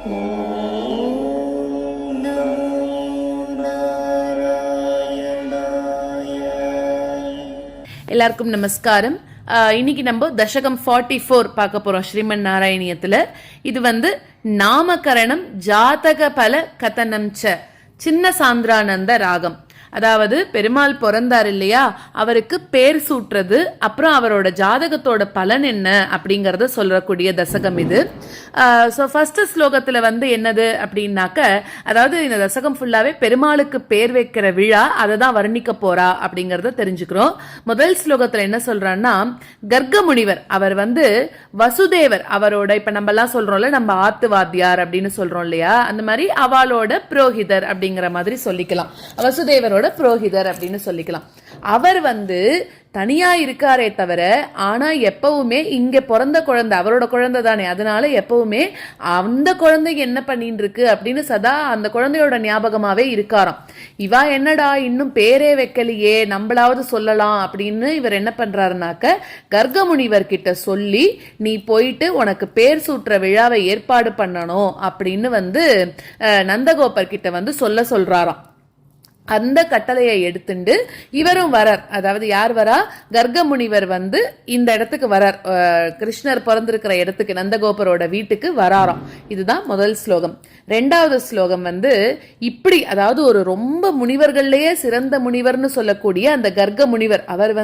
எல்லாருக்கும் நமஸ்காரம். இன்னைக்கு நம்ம தசகம் 44 பார்க்க போறோம் ஸ்ரீமன் நாராயணியத்துல. இது நாமகரணம் ஜாதக பல கதனம் சின்ன சாந்திரானந்த ராகம். அதாவது பெருமாள் பிறந்தார் இல்லையா, அவருக்கு பேர் சூட்டுறது, அப்புறம் அவரோட ஜாதகத்தோட பலன் என்ன அப்படிங்கறத சொல்லக்கூடிய தசகம் இது. ஸோ ஃபர்ஸ்ட் ஸ்லோகத்துல என்னது அப்படின்னாக்க, அதாவது இந்த தசகம் ஃபுல்லாவே பெருமாளுக்கு பேர் வைக்கிற விழா, அதை தான் வர்ணிக்க போறா அப்படிங்கறத தெரிஞ்சுக்கிறோம். முதல் ஸ்லோகத்துல என்ன சொல்றான்னா, கர்க முனிவர் அவர் வசுதேவர் அவரோட, இப்ப நம்ம எல்லாம் சொல்றோம்ல நம்ம ஆத்துவாத்தியார் அப்படின்னு சொல்றோம் இல்லையா, அந்த மாதிரி அவளோட புரோஹிதர் அப்படிங்கிற மாதிரி சொல்லிக்கலாம். வசுதேவரோட புரோஹிதர் அப்படின்னு சொல்லிக்கலாம். அவர் தனியா இருக்காரே தவிர, ஆனா எப்பவுமே இங்க பிறந்த குழந்தை அவரோட குழந்தை தானே, அதனால எப்பவுமே அந்த குழந்தைக்கு என்ன பண்ணிட்டு இருக்கு அப்படின்னு சதா அந்த குழந்தையோட ஞாபகமாவே இருக்காராம். இவா என்னடா இன்னும் பேரே வைக்கலையே, நம்மளாவது சொல்லலாம் அப்படின்னு இவர் என்ன பண்றாருனாக்க, கர்க முனிவர் கிட்ட சொல்லி நீ போயிட்டு உனக்கு பேர் சூட்டுற விழாவை ஏற்பாடு பண்ணணும் அப்படின்னு நந்தகோபர் கிட்ட சொல்றாராம். அந்த கட்டளையை எடுத்துண்டு இவரும் வரார். அதாவது யார் வரா, கர்க முனிவர் இந்த இடத்துக்கு வரார், கிருஷ்ணர் பிறந்திருக்கிற இடத்துக்கு, நந்தகோபரோட வீட்டுக்கு வராராம். இதுதான் முதல் ஸ்லோகம். ரெண்டாவது ஸ்லோகம் இப்படி, அதாவது ஒரு ரொம்ப முனிவர்கள்லயே சிறந்த முனிவர்னு சொல்லக்கூடிய அந்த கர்க முனிவர், அவர்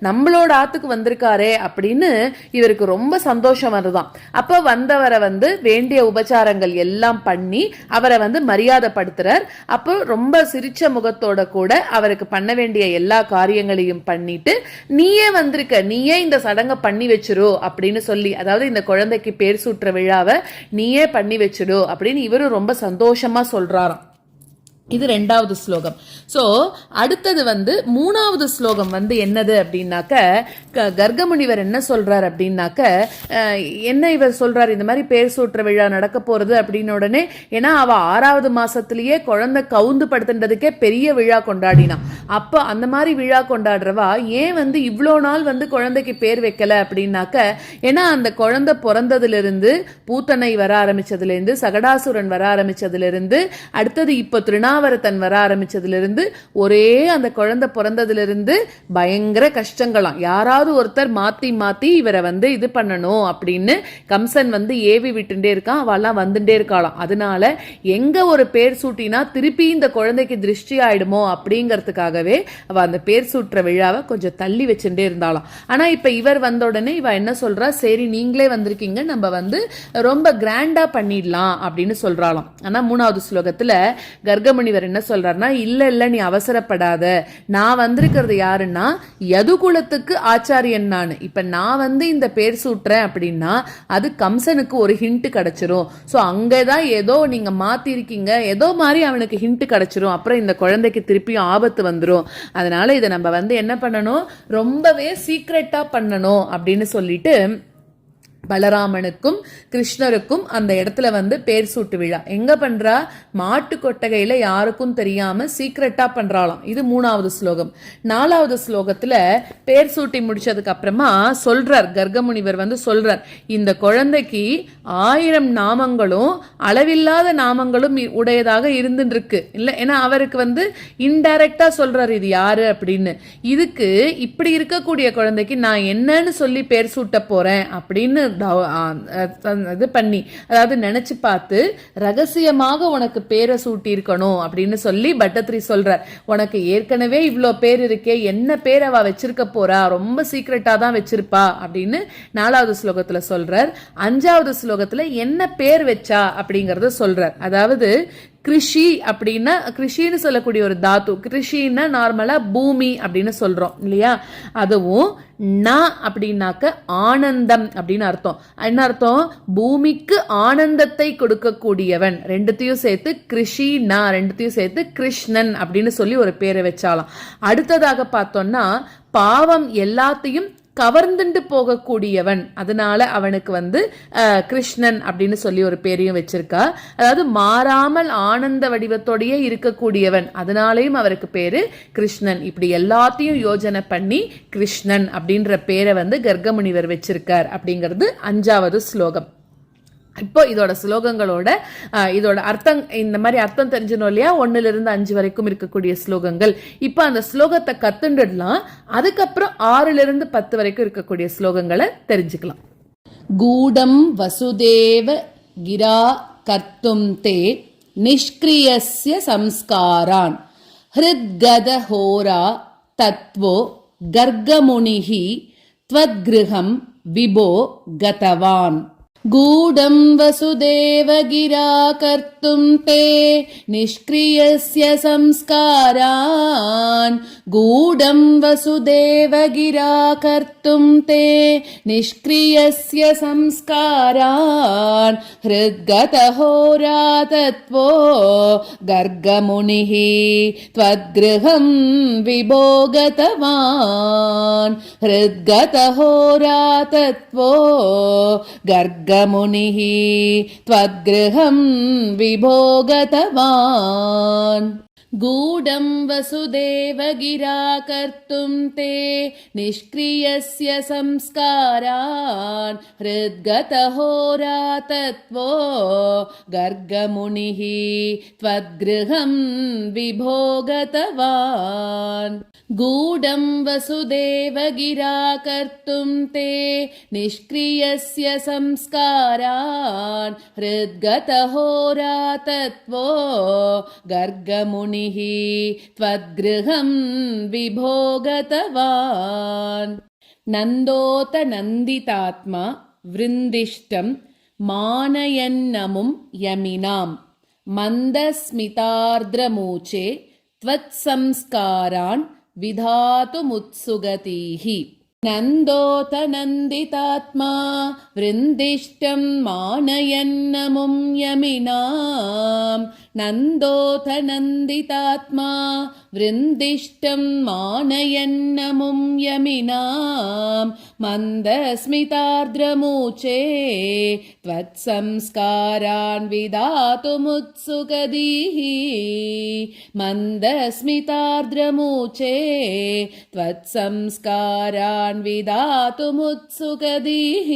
நம்மளோட ஆத்துக்கு வந்திருக்காரே அப்படின்னு இவருக்கு ரொம்ப சந்தோஷம் வருதான். அப்ப வந்தவரை வேண்டிய உபச்சாரங்கள் எல்லாம் பண்ணி அவரை மரியாதைப்படுத்துறார். அப்போ ரொம்ப சிரிச்ச முகத்தோட கூட அவருக்கு பண்ண வேண்டிய எல்லா காரியங்களையும் பண்ணிட்டு, நீயே வந்திருக்க, நீயே இந்த சடங்கை பண்ணி வச்சிரு அப்படின்னு சொல்லி, அதாவது இந்த குழந்தைக்கு பேர் சூட்டுற விழாவை நீயே பண்ணி வச்சிடு அப்படின்னு இவரும் ரொம்ப சந்தோஷமா சொல்றாராம். இது ரெண்டாவது ஸ்லோகம். சோ அடுத்தது மூணாவது ஸ்லோகம் என்னது அப்படின்னாக்க, கர்கமுனிவர் என்ன சொல்றார் அப்படின்னாக்க, என்ன இவர் சொல்றார், இந்த மாதிரி பேர் சூட்டுற விழா நடக்க போறது அப்படின்னு உடனே, ஏன்னா அவ 6வது மாசத்திலேயே குழந்தை கவுந்து படுத்துன்றதுக்கே பெரிய விழா கொண்டாடினா. அப்ப அந்த மாதிரி விழா கொண்டாடுறவா ஏன் இவ்வளோ நாள் குழந்தைக்கு பேர் வைக்கல அப்படின்னாக்க, ஏன்னா அந்த குழந்தை பிறந்ததுல இருந்து பூத்தனை வர ஆரம்பிச்சதுல இருந்து, சகடாசுரன் வர ஆரம்பிச்சதுல இருந்து, அடுத்தது இப்ப திருநாவரத்தன் வர ஆரம்பிச்சதுல இருந்து, ஒரே அந்த குழந்தை பிறந்ததுல இருந்து பயங்கர கஷ்டங்களாம். யாராவது ஒருத்தர் மாத்தி மாத்தி இவரை இது பண்ணணும் அப்படின்னு கம்சன் ஏவி விட்டுட்டே இருக்கான், அவெல்லாம் வந்துட்டே இருக்காளாம். அதனால எங்க ஒரு பேர் சூட்டினா திருப்பி இந்த குழந்தைக்கு திருஷ்டி ஆயிடுமோ அப்படிங்கறதுக்காகவே அவ அந்த பேர் சூட்டுற விழாவை கொஞ்சம் தள்ளி வச்சுட்டே இருந்தாளாம். ஆனா இப்ப இவர் வந்த உடனே இவ என்ன சொல்றா, சரி நீங்களே வந்திருக்கீங்க, நம்ம ரொம்ப கிராண்டா பண்ணிடலாம் அப்படின்னு சொல்றாளாம். ஆனா மூணாவது ஸ்லோகத்துல கர்கமுனிவர் என்ன சொல்றாருன்னா, இல்ல நீ அவசரப்படாத, நான் வந்திருக்கிறது யாருன்னா யதுகுலத்துக்கு ஆச்சாரியன் நான். இப்ப நான் இந்த பேர் சூட்டுறேன் அப்படின்னா அது கம்சனுக்கு ஒரு ஹிண்ட் கிடைச்சிரும். சோ அங்கதான் ஏதோ நீங்க மாத்தி இருக்கீங்க, ஏதோ மாதிரி அவனுக்கு ஹிண்ட் கிடைச்சிரும், அப்புறம் இந்த குழந்தைக்கு திருப்பியும் ஆபத்து வந்துரும். அதனால இதை நம்ம என்ன பண்ணணும், ரொம்பவே சீக்ரெட்டா பண்ணணும் அப்படின்னு சொல்லிட்டு பலராமனுக்கும் கிருஷ்ணருக்கும் அந்த இடத்துல பேர் சூட்டு விழா எங்க பண்றா, மாட்டு கொட்டகையில யாருக்கும் தெரியாம சீக்ரெட்டா பண்றாளாம். இது மூணாவது ஸ்லோகம். நாலாவது ஸ்லோகத்துல பேர் சூட்டி முடிச்சதுக்கு அப்புறமா சொல்றார், கர்கமுனிவர் சொல்றார், இந்த குழந்தைக்கு 1000 நாமங்களும் அளவில்லாத நாமங்களும் உடையதாக இருந்துட்டு இருக்கு இல்ல. ஏன்னா அவருக்கு இன்டைரக்டா சொல்றாரு இது யாரு அப்படின்னு. இதுக்கு இப்படி இருக்கக்கூடிய குழந்தைக்கு நான் என்னன்னு சொல்லி பேர் சூட்ட போறேன் அப்படின்னு இது பண்ணி, அதாவது நினைச்சு பார்த்து ரகசியமாக உனக்கு பேரை சூட்டி இருக்கணும் அப்படின்னு சொல்லி பட்டத்ரி சொல்றார். உனக்கு ஏற்கனவே இவ்வளோ பேர் இருக்கே, என்ன பேர் அவ வச்சிருக்க போறா, ரொம்ப சீக்ரெட்டா தான் வச்சிருப்பா அப்படின்னு 4வது ஸ்லோகத்துல சொல்றார். 5வது ஸ்லோகத்துல என்ன பேர் வச்சா அப்படிங்கறத சொல்றார். அதாவது கிருஷி அப்படின்னா, கிருஷின்னு சொல்லக்கூடிய ஒரு தாத்து, கிருஷின்னா நார்மலா பூமி அப்படின்னு சொல்றோம் இல்லையா, அதுவும் ந அப்படின்னாக்க ஆனந்தம் அப்படின்னு அர்த்தம். என்ன அர்த்தம், பூமிக்கு ஆனந்தத்தை கொடுக்கக்கூடியவன், ரெண்டுத்தையும் சேர்த்து கிருஷி ந, ரெண்டுத்தையும் சேர்த்து கிருஷ்ணன் அப்படின்னு சொல்லி ஒரு பேரை வச்சாலாம். அடுத்ததாக பார்த்தோம்னா பாவம் எல்லாத்தையும் கவர்ந்துட்டு போகக்கூடியவன், அதனால அவனுக்கு கிருஷ்ணன் அப்படின்னு சொல்லி ஒரு பேரையும் வச்சிருக்கா. அதாவது மாறாமல் ஆனந்த வடிவத்தோடயே இருக்கக்கூடியவன், அதனாலையும் அவருக்கு பேரு கிருஷ்ணன். இப்படி எல்லாத்தையும் யோஜனை பண்ணி கிருஷ்ணன் அப்படின்ற பேரை கர்கமுனிவர் வச்சிருக்கார் அப்படிங்கிறது 5வது ஸ்லோகம். இப்போ இதோட ஸ்லோகங்களோட இதோட அர்த்தம், இந்த மாதிரி அர்த்தம் தெரிஞ்சணும் இல்லையா, 1 to 5 வரைக்கும் இருக்கக்கூடிய ஸ்லோகங்கள். இப்போ அந்த ஸ்லோகத்தை கத்துண்டுடலாம். அதுக்கப்புறம் 6 to 10 வரைக்கும் இருக்கக்கூடிய ஸ்லோகங்களை தெரிஞ்சுக்கலாம். கூடம் வசுதேவ கிரா கர்த்தும் தே நிஷ்கிரியஸ்ய சம்ஸ்காரான் ஹிருத்கத ஹோரா தத்வோ கர்கமுனிஹி த்வத்கிருஹம் விபோ கதவான். गूढं वसुदेव गिरा कर्तुं ते निष्क्रियस्य संस्कारान् गूढं वसुदेव गिरा कर्तुं ते निष्क्रियस्य संस्कारान् हृद्गतहोरा तत्त्वो गर्गमुनिः त्वद्गृहं विभो गतवान् हृद्गतहोरा तत्त्वो गर्गमुनिः त्वद्गृहं विभो गतवान्. गूढं वसुदेव गिरा कर्तुं ते निष्क्रियस्य संस्कारान् हृद्गतहोरा तत्त्वो गर्गमुनिः त्वद्गृहं विभो गतवान्. गूढं वसुदेव गिरा कर्तुं ते निष्क्रियस्य संस्कारान् हृद्गतहोरा तत्त्वो गर्गमुनिः त्वद्गृहं विभो गतवान्. नन्दोत नन्दितात्मा वृन्दिष्टं मानयन्नमुं यमिनां मन्दस्मितार्द्रमूचे त्वत्संस्कारान् विधातुमुत्सुगतिः. नन्दोत नन्दितात्मा वृन्दिष्टं मानयन्नमुं यमिनां नन्दोत नन्दितात्मा वृन्दिष्टं मानयन्नमुं यमिनां मन्दस्मितार्द्रमूचे त्वत्संस्कारान् विधातुमुत्सुगतिः. मन्दस्मितार्द्रमूचे त्वत्संस्कारान् विधातुमुत्सुगतिः.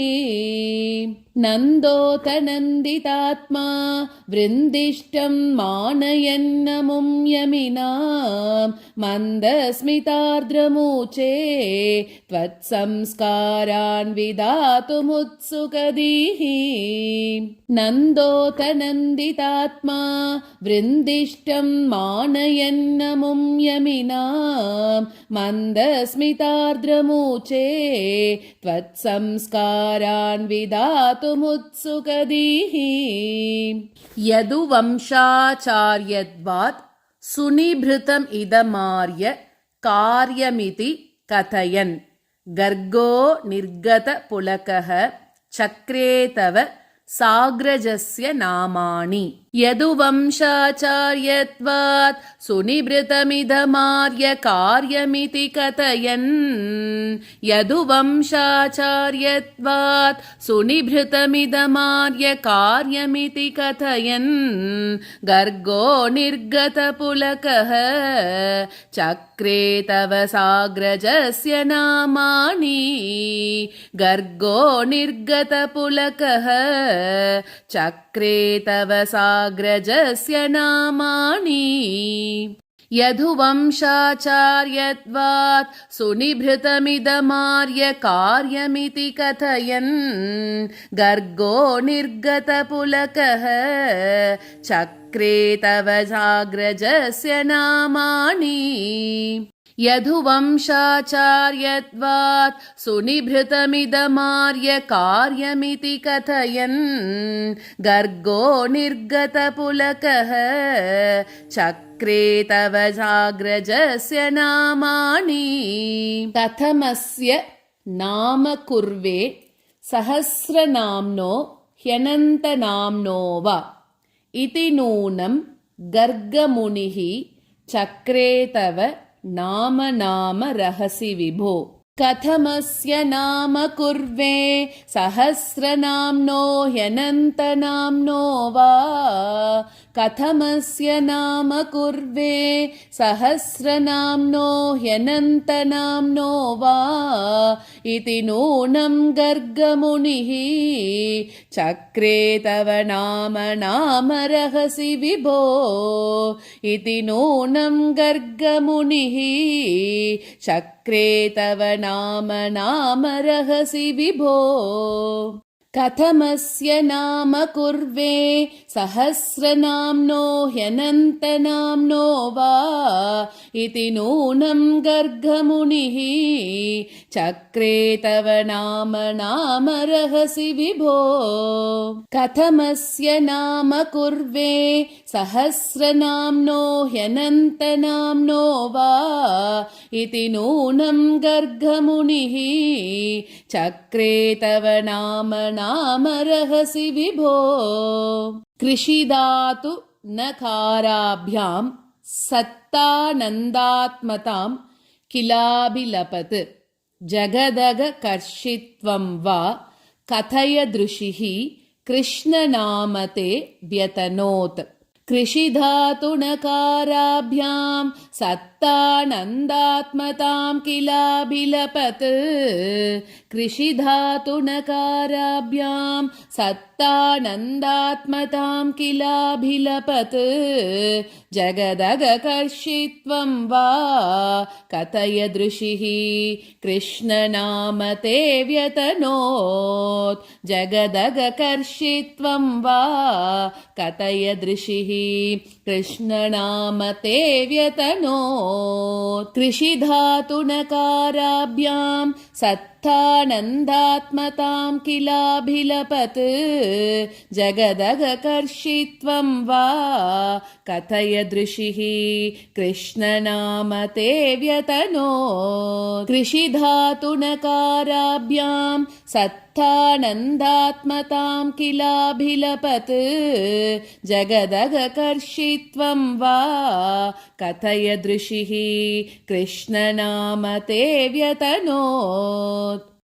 नन्दोत नन्दितात्मा वृन्दिष्टं मानयन्नमुं यमिनां मन्दस्मितार्द्रमूचे त्वत्संस्कारान् विधातुमुत्सुगतिः. नन्दोत नन्दितात्मा वृन्दिष्टं मानयन्नमुं यमिनां मन्दस्मितार्द्रमूचे त्वत्संस्कारान् विधातुमुत्सुगतिः. यदुवंशाचार्यत्वात् सुनिभृतम् इदमार्य कार्यमिति कथयन् गर्गो निर्गत पुलकः चक्रे तव साग्रजस्य नामानि. यदुवंशाचार्यत्वात् सुनिभृतमिदमार्य कार्यमिति कथयन् यदुवंशाचार्यत्वात् सुनिभृतमिदमार्य कार्यमिति कथयन् गर्गो निर्गतपुलकः चक्रे तव साग्रजस्य नामानि. गर्गो निर्गतपुलकः चक्रे तव साग्रजस्य नामानि. यदुवंशाचार्यत्वात् सुनिभृतमिदमार्य कार्यमिति कथयन् गर्गो निर्गतपुलकः चक्रे तव साग्रजस्य नामानि. यदुवंशाचार्यत्वात् सुनिभृतमिदमार्य कार्यमिति कथयन् गर्गो निर्गतपुलकः चक्रे तव साग्रजस्य नामानि. कथमस्य नाम कुर्वे सहस्रनाम्नो ह्यनन्तनाम्नो वा इति नूनं गर्गमुनिः चक्रे तव नाम नाम रहसि विभो. कथमस्य नाम कुर्वे सहस्रनाम्नो ह्यनन्तनाम्नो वा कथमस्य नाम कुर्वे सहस्रनाम्नो ह्यनन्तनाम्नो वा इति नूनं गर्गमुनिः चक्रे तव नाम रहसि विभो इति नूनं गर्गमुनिः चक्रे तव नाम रहसि विभो कथमस्य नाम कुर्वे सहस्रनाम्नो ह्यनन्तनाम्नो वा इति नूनं गर्गमुनिः चक्रे तव नाम रहसि विभो कथमस्य नाम कुर्वे सहस्रनाम्नो ह्यनन्तनाम्नो वा इति नूनं गर्गमुनिः चक्रे तव नाम रहसि विभो कृषिधातु नकाराभ्यां सत्तानन्दात्मतां किलाभिलपत् जगदगकर्षित्वं वा कथय दृशिः कृष्णनामते व्यतनोत् कृषिधातु नकाराभ्यां सत्तानन्दात्मतां किलाभिलपत् कृषिधातु नकाराभ्यां सत्तानन्दात्मतां किलाभिलपत् जगदगकर्षित्वं वा कथय दृशिः कृष्णनामते व्यतनोत् जगदगकर्षित्वं वा कथय दृशिः कृष्णनामते व्यतनोत् कृषिधातु नकाराभ्यां सत्तानन्दात्मतां किलाभिलपत् जगदगकर्षित्वं वा कथय दृशिः कृष्णनामते व्यतनोत् कृषिधातु नकाराभ्यां सत्तानन्दात्मतां किलाभिलपत् जगदगकर्षित्वं वा कथय दृशिः कृष्णनामते व्यतनोत्